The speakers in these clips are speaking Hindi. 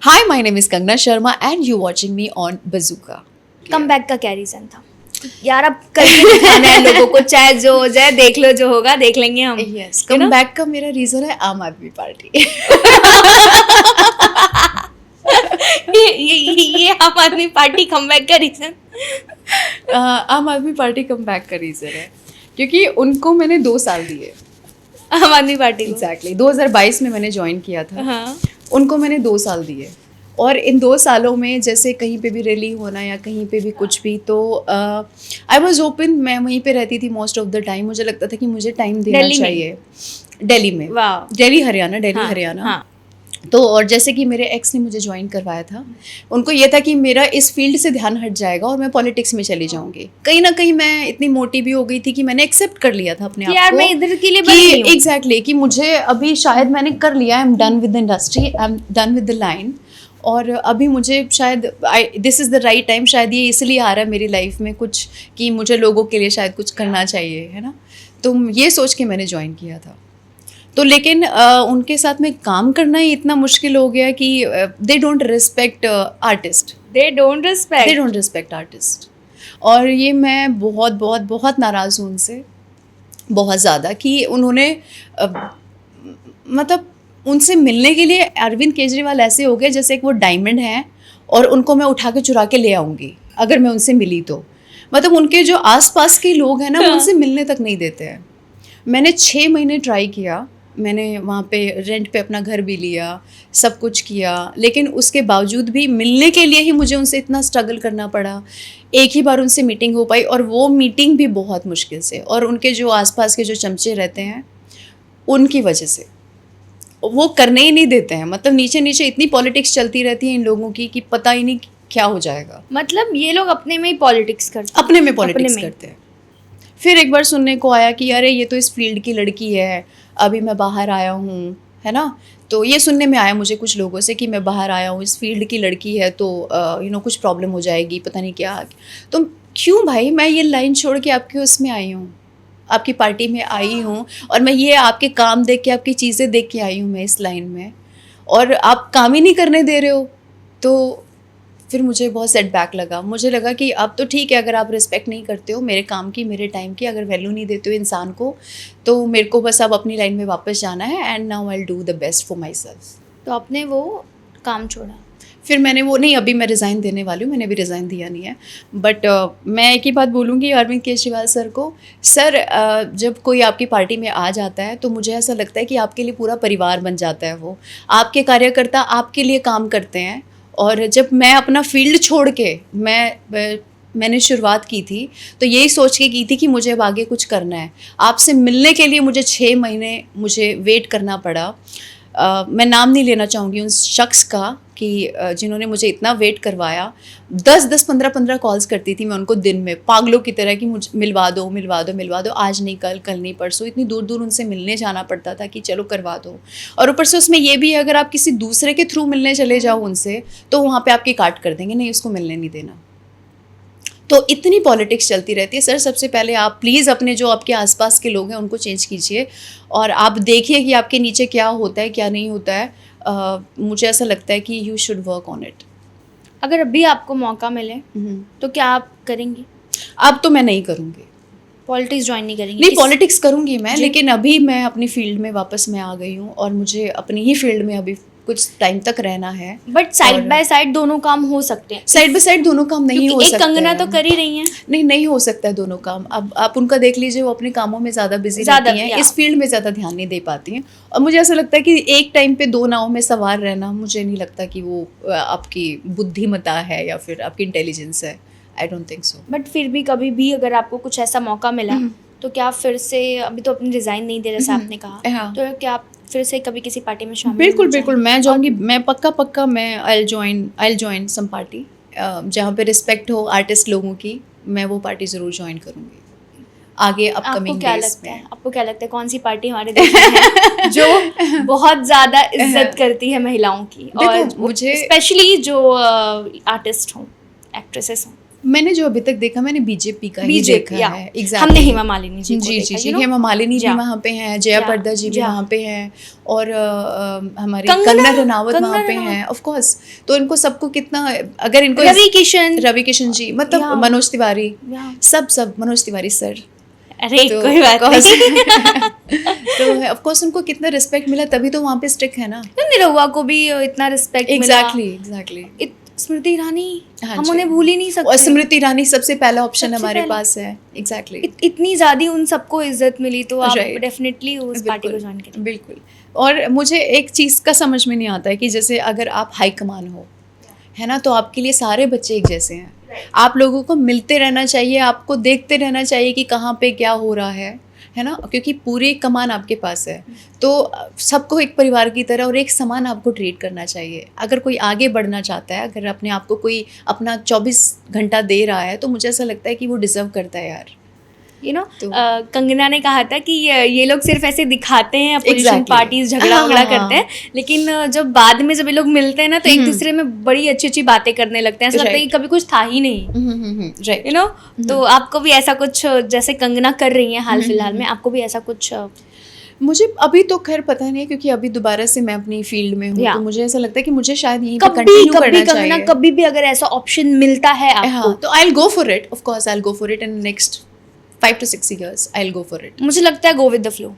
Hi, my name is Kangana Sharma and you're watching me on Bazooka. Come back का क्या रीजन था यार? अब करके दिखाना है लोगों को, चाहे जो हो जाए, देख लो, जो होगा देख लेंगे हम। Yes, कम बैक का मेरा रीजन है आम आदमी पार्टी। ये आम आदमी पार्टी कम बैक का रीजन। आम आदमी पार्टी कम बैक का रीजन है क्योंकि उनको मैंने 2 साल दिए। आम आदमी पार्टी को एग्जैक्टली 2022 में मैंने ज्वाइन किया था। हाँ। उनको मैंने 2 साल दिए और इन 2 सालों में जैसे कहीं पे भी रैली होना या कहीं पे भी कुछ भी, तो आई वॉज ओपन। मैं वहीं पे रहती थी मोस्ट ऑफ द टाइम। मुझे लगता था कि मुझे टाइम देना चाहिए। दिल्ली में, वाह। दिल्ली हरियाणा, हाँ, हरियाणा। हाँ। तो और जैसे कि मेरे एक्स ने मुझे ज्वाइन करवाया था, उनको ये था कि मेरा इस फील्ड से ध्यान हट जाएगा और मैं पॉलिटिक्स में चली जाऊंगी। कहीं ना कहीं मैं इतनी मोटी भी हो गई थी कि मैंने एक्सेप्ट कर लिया था अपने आप को, यार मैं इधर के लिए बनी हूँ। एग्जैक्टली कि मुझे अभी शायद मैंने कर लिया, I am done with the industry, I am done with the line. और अभी मुझे शायद this is the right time. शायद ये इसलिए आ रहा है मेरी लाइफ में कुछ कि मुझे लोगों के लिए शायद कुछ करना चाहिए, है ना। तो ये सोच के मैंने ज्वाइन किया था। तो लेकिन उनके साथ में काम करना ही इतना मुश्किल हो गया कि they don't respect artist. They don't respect artist. और ये मैं बहुत बहुत बहुत नाराज़ हूँ उनसे, बहुत ज़्यादा, कि उन्होंने मतलब उनसे मिलने के लिए अरविंद केजरीवाल ऐसे हो गए जैसे कि वो डायमंड हैं और उनको मैं उठा के चुरा के ले आऊँगी अगर मैं उनसे मिली तो। मतलब उनके जो आसपास के लोग हैं ना, वो उनसे मिलने तक नहीं देते हैं। मैंने 6 महीने ट्राई किया, मैंने वहाँ पे रेंट पे अपना घर भी लिया, सब कुछ किया, लेकिन उसके बावजूद भी मिलने के लिए ही मुझे उनसे इतना स्ट्रगल करना पड़ा। एक ही बार उनसे मीटिंग हो पाई और वो मीटिंग भी बहुत मुश्किल से, और उनके जो आसपास के जो चमचे रहते हैं उनकी वजह से वो करने ही नहीं देते हैं। मतलब नीचे नीचे इतनी पॉलिटिक्स चलती रहती है इन लोगों की कि पता ही नहीं क्या हो जाएगा। मतलब ये लोग अपने में ही पॉलिटिक्स करते हैं, अपने में पॉलिटिक्स करते हैं। फिर एक बार सुनने को आया कि अरे ये तो इस फील्ड की लड़की है, अभी मैं बाहर आया हूँ, है ना। तो ये सुनने में आया मुझे कुछ लोगों से कि मैं बाहर आया हूँ, इस फील्ड की लड़की है, तो कुछ प्रॉब्लम हो जाएगी, पता नहीं क्या। तो क्यों भाई, मैं ये लाइन छोड़ के आपके उसमें आई हूँ, आपकी पार्टी में आई हूँ, और मैं ये आपके काम देख के, आपकी चीज़ें देख के आई हूँ मैं इस लाइन में, और आप काम ही नहीं करने दे रहे हो। तो फिर मुझे बहुत सेटबैक लगा। मुझे लगा कि अब तो ठीक है, अगर आप रिस्पेक्ट नहीं करते हो मेरे काम की, मेरे टाइम की, अगर वैल्यू नहीं देते हो इंसान को, तो मेरे को बस अब अपनी लाइन में वापस जाना है। And now I will do the best for my self. तो आपने वो काम छोड़ा? फिर मैंने वो नहीं, अभी मैं रिज़ाइन देने वाली हूँ, मैंने अभी रिज़ाइन दिया नहीं है। बट मैं एक ही बात बोलूँगी अरविंद केजरीवाल सर को, सर जब कोई आपकी पार्टी में आ जाता है तो मुझे ऐसा लगता है कि आपके लिए पूरा परिवार बन जाता है। वो आपके कार्यकर्ता आपके लिए काम करते हैं। और जब मैं अपना फील्ड छोड़ के मैंने शुरुआत की थी तो यही सोच के की थी कि मुझे अब आगे कुछ करना है। आपसे मिलने के लिए मुझे 6 महीने मुझे वेट करना पड़ा। मैं नाम नहीं लेना चाहूँगी उस शख्स का कि जिन्होंने मुझे इतना वेट करवाया। 10-10, 15-15 कॉल्स करती थी मैं उनको दिन में, पागलों की तरह, कि मुझे मिलवा दो, आज नहीं कल नहीं परसों। इतनी दूर दूर उनसे मिलने जाना पड़ता था कि चलो करवा दो। और ऊपर से उसमें ये भी है, अगर आप किसी दूसरे के थ्रू मिलने चले जाओ उनसे तो वहाँ पे आपकी काट कर देंगे, नहीं उसको मिलने नहीं देना। तो इतनी पॉलिटिक्स चलती रहती है। सर सबसे पहले आप प्लीज़ अपने जो आपके आसपास के लोग हैं उनको चेंज कीजिए, और आप देखिए कि आपके नीचे क्या होता है क्या नहीं होता है। मुझे ऐसा लगता है कि you should work on it. अगर अभी आपको मौका मिले तो क्या आप करेंगी? अब तो मैं नहीं करूँगी, पॉलिटिक्स ज्वाइन नहीं करेंगी? नहीं, पॉलिटिक्स करूँगी मैं, लेकिन अभी मैं अपनी फील्ड में वापस मैं आ गई हूँ और मुझे अपनी ही फील्ड में अभी कुछ टाइम तक रहना है। बट साइड बाय साइड दोनों काम हो सकते हैं। साइड बाय साइड दोनों काम नहीं हो सकते। एक कंगना तो कर ही रही हैं। नहीं हो सकता है दोनों काम। अब आप उनका देख लीजिए, वो अपने कामों में ज़्यादा बिजी रहती हैं, इस फील्ड में ज़्यादा ध्यान नहीं दे पाती हैं। और मुझे ऐसा लगता है कि एक टाइम पे 2 नाव में सवार रहना, मुझे नहीं लगता कि वो आपकी बुद्धिमत्ता है या फिर आपकी इंटेलिजेंस है। I don't think so. But फिर भी कभी भी अगर आपको कुछ ऐसा मौका मिला तो क्या फिर से, अभी तो अपनी रिजाइन नहीं दे, जैसा आपने कहा, तो क्या आप फिर से कभी किसी पार्टी में शामिल? बिल्कुल मैं जाऊँगी। मैं पक्का मैं आई जॉइन सम पार्टी जहाँ पे रिस्पेक्ट हो आर्टिस्ट लोगों की। मैं वो पार्टी ज़रूर ज्वाइन करूँगी आगे अपकमिंग डेज में। आपको क्या लगता है कौन सी पार्टी हमारे देश में है जो बहुत ज़्यादा इज्जत करती है महिलाओं की, और मुझे स्पेशली जो आर्टिस्ट हों, एक्ट्रेसेस हों? मैंने जो अभी तक देखा, मैंने बीजेपी का ही देखा है। Exactly. हमने हेमा मालिनी जी को जी देखा, जी, हेमा मालिनी भी वहाँ पे हैं, जया प्रदा जी भी वहाँ पे हैं, और हमारी कंगना रनावत वहाँ पे हैं, ऑफ कोर्स। तो इनको सबको कितना, अगर इनको रवि किशन जी, मतलब मनोज तिवारी, सब मनोज तिवारी सर, अरे तो कोई बात नहीं। तो ऑफ कोर्स उनको कितना रिस्पेक्ट मिला, तभी तो वहाँ पे स्टिक है ना। निरहुआ को भी इतना रिस्पेक्ट मिला। एग्जैक्टली। स्मृति ईरानी, हम उन्हें भूल ही नहीं सकते। और स्मृति ईरानी सबसे पहला ऑप्शन हमारे पास है। एग्जैक्टली। इतनी ज़्यादा उन सबको इज्जत मिली, तो आप डेफिनेटली उस पार्टी को ज्वाइन करें। बिल्कुल। और मुझे एक चीज़ का समझ में नहीं आता है कि जैसे अगर आप हाई कमान हो, है ना, तो आपके लिए सारे बच्चे एक जैसे हैं। आप लोगों को मिलते रहना चाहिए, आपको देखते रहना चाहिए कि कहाँ पे क्या हो रहा है ना, क्योंकि पूरी कमान आपके पास है। तो सबको एक परिवार की तरह और एक समान आपको ट्रीट करना चाहिए। अगर कोई आगे बढ़ना चाहता है, अगर अपने आप को कोई अपना 24 घंटा दे रहा है, तो मुझे ऐसा लगता है कि वो डिज़र्व करता है यार। कंगना ने कहा था कि ये लोग सिर्फ ऐसे दिखाते हैं, अपोजिशन पार्टीज झगड़ा वगड़ा करते हैं, लेकिन जब बाद में जब ये लोग मिलते हैं ना, तो एक दूसरे में बड़ी अच्छी अच्छी बातें करने लगते हैं। ऐसा लगता है कि कभी कुछ था ही नहीं। तो आपको भी ऐसा कुछ, जैसे कंगना कर रही हैं हाल फिलहाल में, आपको भी ऐसा कुछ? मुझे अभी तो खैर पता नहीं है, क्योंकि अभी दोबारा से मैं अपनी फील्ड में हूँ, तो मुझे ऐसा लगता है कि मुझे शायद यहीं पे कंटिन्यू करना चाहिए। कभी भी अगर ऐसा ऑप्शन मिलता है आपको, तो I will go for it, of course I will go for it in next 5 to 6 years. I'll go for it. मुझे लगता है go with the flow.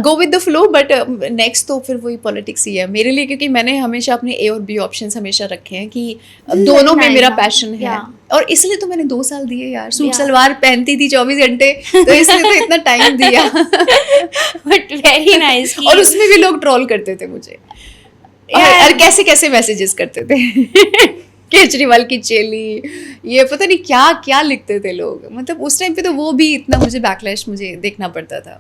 Go with the flow, but next तो फिर वही पॉलिटिक्स ही है मेरे लिए, क्योंकि मैंने हमेशा अपने A और B ऑप्शंस हमेशा रखे हैं कि दोनों में मेरा पैशन है, और इसलिए तो मैंने 2 साल दिए यार। सूट सलवार पहनती थी 24 घंटे, तो इसलिए तो इतना टाइम दिया। But very nice. और उसमें भी लोग ट्रोल करते थे मुझे, और कैसे कैसे मैसेजेस करते थे। केजरीवाल की चेली, ये पता नहीं क्या क्या लिखते थे लोग, मतलब उस टाइम पे तो वो भी इतना मुझे बैकलैश मुझे देखना पड़ता था।